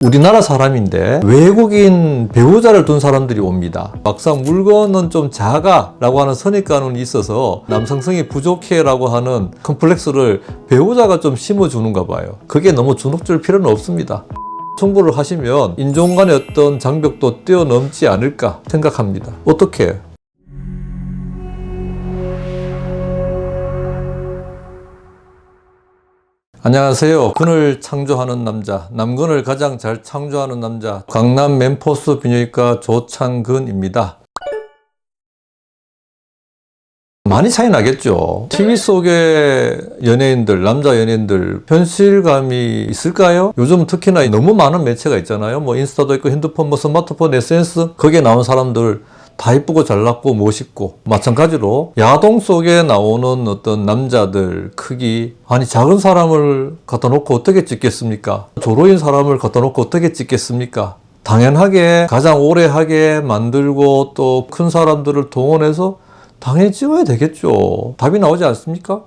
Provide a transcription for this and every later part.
우리나라 사람인데 외국인 배우자를 둔 사람들이 옵니다. 막상 물건은 좀 작아 라고 하는 선입관이 있어서 남성성이 부족해 라고 하는 컴플렉스를 배우자가 좀 심어주는가 봐요. 그게 너무 주눅줄 필요는 없습니다. 승부를 하시면 인종 간의 어떤 장벽도 뛰어넘지 않을까 생각합니다. 어떻게? 안녕하세요. 근을 창조하는 남자, 남근을 가장 잘 창조하는 남자, 강남 멤포스 비뇨기과 조창근입니다. 많이 차이 나겠죠. TV 속의 연예인들, 남자 연예인들 현실감이 있을까요? 요즘 특히나 너무 많은 매체가 있잖아요. 뭐 인스타도 있고 핸드폰, 스마트폰, SNS 거기에 나온 사람들 다 이쁘고 잘났고 멋있고, 마찬가지로 야동 속에 나오는 어떤 남자들 크기, 아니 작은 사람을 갖다 놓고 어떻게 찍겠습니까? 조로인 사람을 갖다 놓고 어떻게 찍겠습니까? 당연하게 가장 오래 하게 만들고 또 큰 사람들을 동원해서 당연히 찍어야 되겠죠. 답이 나오지 않습니까?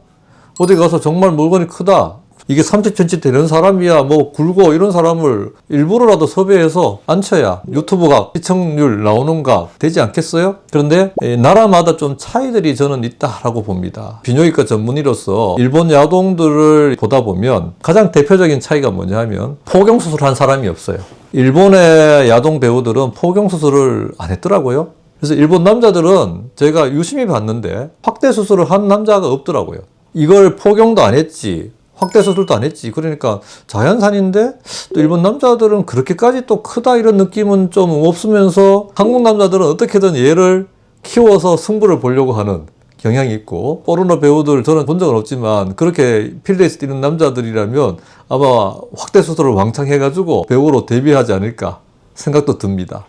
어디 가서 정말 물건이 크다, 이게 30cm 되는 사람이야, 뭐 굵고 이런 사람을 일부러라도 섭외해서 앉혀야 유튜브가 시청률 나오는 각 되지 않겠어요? 그런데 나라마다 좀 차이들이 저는 있다라고 봅니다. 비뇨기과 전문의로서 일본 야동들을 보다 보면 가장 대표적인 차이가 뭐냐 하면 포경수술한 사람이 없어요. 일본의 야동 배우들은 포경수술을 안 했더라고요. 그래서 일본 남자들은 제가 유심히 봤는데 확대 수술을 한 남자가 없더라고요. 이걸 포경도 안 했지, 확대 수술도 안 했지. 그러니까 자연산인데 또 일본 남자들은 그렇게까지 또 크다 이런 느낌은 좀 없으면서 한국 남자들은 어떻게든 얘를 키워서 승부를 보려고 하는 경향이 있고, 포르노 배우들 저는 본 적은 없지만 그렇게 필드에서 뛰는 남자들이라면 아마 확대 수술을 왕창 해가지고 배우로 데뷔하지 않을까 생각도 듭니다.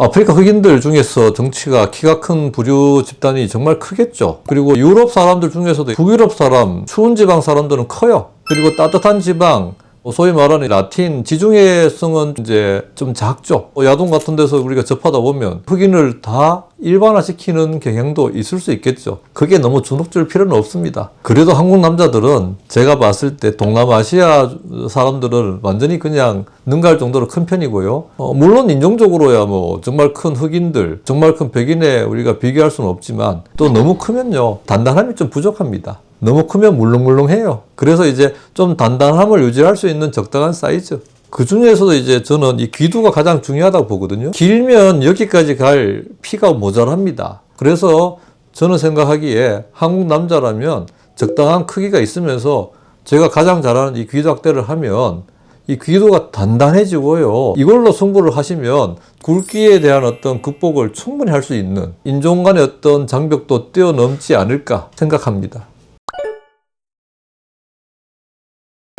아프리카 흑인들 중에서 덩치가 키가 큰 부류 집단이 정말 크겠죠. 그리고 유럽 사람들 중에서도 북유럽 사람, 추운 지방 사람들은 커요. 그리고 따뜻한 지방, 소위 말하는 라틴 지중해성은 이제 좀 작죠. 야동 같은 데서 우리가 접하다 보면 흑인을 다 일반화시키는 경향도 있을 수 있겠죠. 그게 너무 주눅줄 필요는 없습니다. 그래도 한국 남자들은 제가 봤을 때 동남아시아 사람들은 완전히 그냥 능가할 정도로 큰 편이고요. 물론 인종적으로야 뭐 정말 큰 흑인들, 정말 큰 백인에 우리가 비교할 수는 없지만 또 너무 크면요 단단함이 좀 부족합니다. 너무 크면 물렁물렁해요. 그래서 이제 좀 단단함을 유지할 수 있는 적당한 사이즈. 그 중에서도 이제 저는 이 귀두가 가장 중요하다고 보거든요. 길면 여기까지 갈 피가 모자랍니다. 그래서 저는 생각하기에 한국 남자라면 적당한 크기가 있으면서 제가 가장 잘하는 이 귀두 확대를 하면 이 귀두가 단단해지고요. 이걸로 승부를 하시면 굵기에 대한 어떤 극복을 충분히 할 수 있는, 인종 간의 어떤 장벽도 뛰어넘지 않을까 생각합니다.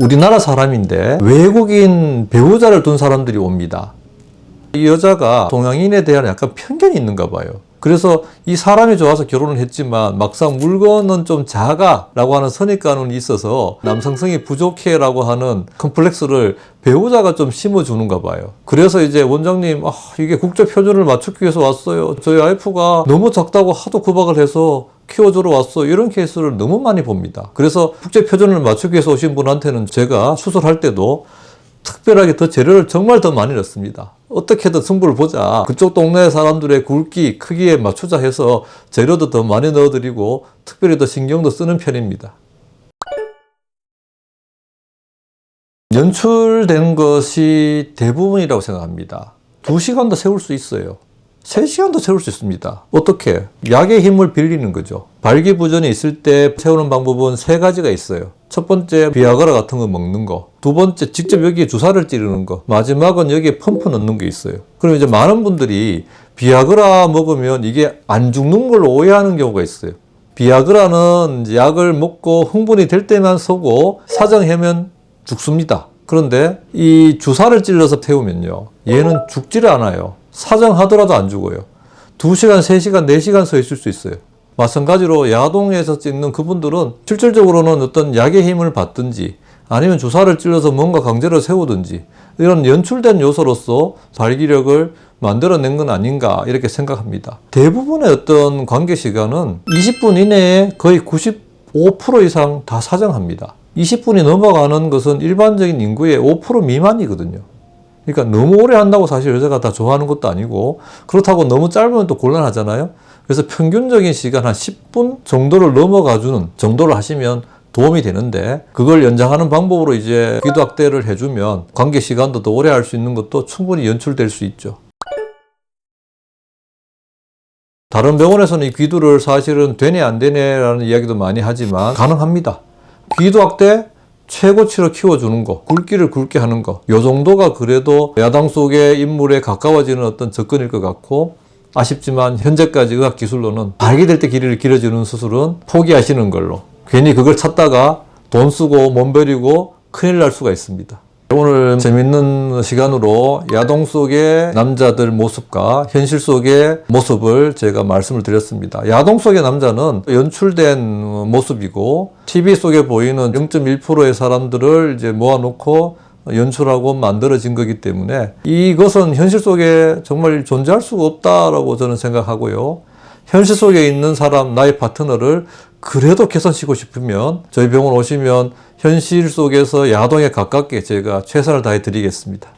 우리나라 사람인데 외국인 배우자를 둔 사람들이 옵니다. 이 여자가 동양인에 대한 약간 편견이 있는가 봐요. 그래서 이 사람이 좋아서 결혼을 했지만 막상 물건은 좀 작아 라고 하는 선입관이 있어서 남성성이 부족해 라고 하는 컴플렉스를 배우자가 좀 심어주는가 봐요. 그래서 이제 원장님, 이게 국제 표준을 맞추기 위해서 왔어요. 저희 와이프가 너무 작다고 하도 구박을 해서 키워주러 왔어. 이런 케이스를 너무 많이 봅니다. 그래서 국제 표준을 맞추기 위해서 오신 분한테는 제가 수술할 때도 특별하게 더 재료를 정말 더 많이 넣습니다. 어떻게든 승부를 보자. 그쪽 동네 사람들의 굵기, 크기에 맞추자 해서 재료도 더 많이 넣어드리고 특별히 더 신경도 쓰는 편입니다. 연출된 것이 대부분이라고 생각합니다. 2시간도 세울 수 있어요. 3시간도 채울 수 있습니다. 어떻게? 약의 힘을 빌리는 거죠. 발기부전이 있을 때 채우는 방법은 3가지가 있어요. 첫 번째, 비아그라 같은 거 먹는 거. 두 번째, 직접 여기에 주사를 찌르는 거. 마지막은 여기에 펌프 넣는 게 있어요. 그럼 이제 많은 분들이 비아그라 먹으면 이게 안 죽는 걸로 오해하는 경우가 있어요. 비아그라는 약을 먹고 흥분이 될 때만 쓰고 사정하면 죽습니다. 그런데 이 주사를 찔러서 태우면요, 얘는 죽지를 않아요. 사정하더라도 안 죽어요. 2시간, 3시간, 4시간 서 있을 수 있어요. 마찬가지로 야동에서 찍는 그분들은 실질적으로는 어떤 약의 힘을 받든지 아니면 주사를 찔러서 뭔가 강제로 세우든지 이런 연출된 요소로서 발기력을 만들어낸 건 아닌가 이렇게 생각합니다. 대부분의 어떤 관계 시간은 20분 이내에 거의 95% 이상 다 사정합니다. 20분이 넘어가는 것은 일반적인 인구의 5% 미만이거든요. 그러니까 너무 오래 한다고 사실 여자가 다 좋아하는 것도 아니고, 그렇다고 너무 짧으면 또 곤란하잖아요. 그래서 평균적인 시간 한 10분 정도를 넘어가주는 정도를 하시면 도움이 되는데, 그걸 연장하는 방법으로 이제 귀도 확대를 해주면 관계 시간도 더 오래 할 수 있는 것도 충분히 연출될 수 있죠. 다른 병원에서는 이 귀두를 사실은 되네 안 되네라는 이야기도 많이 하지만 가능합니다. 귀도 확대 최고치로 키워주는 거, 굵기를 굵게 하는 거, 요 정도가 그래도 야당 속의 인물에 가까워지는 어떤 접근일 것 같고, 아쉽지만 현재까지 의학 기술로는 발기될 때 길이를 길어지는 수술은 포기하시는 걸로. 괜히 그걸 찾다가 돈 쓰고 몸 버리고 큰일 날 수가 있습니다. 오늘 재밌는 시간으로 야동 속의 남자들 모습과 현실 속의 모습을 제가 말씀을 드렸습니다. 야동 속의 남자는 연출된 모습이고, TV 속에 보이는 0.1%의 사람들을 이제 모아놓고 연출하고 만들어진 거기 때문에 이것은 현실 속에 정말 존재할 수가 없다라고 저는 생각하고요. 현실 속에 있는 사람, 나의 파트너를 그래도 개선시키고 싶으면 저희 병원 오시면 현실 속에서 야동에 가깝게 제가 최선을 다해 드리겠습니다.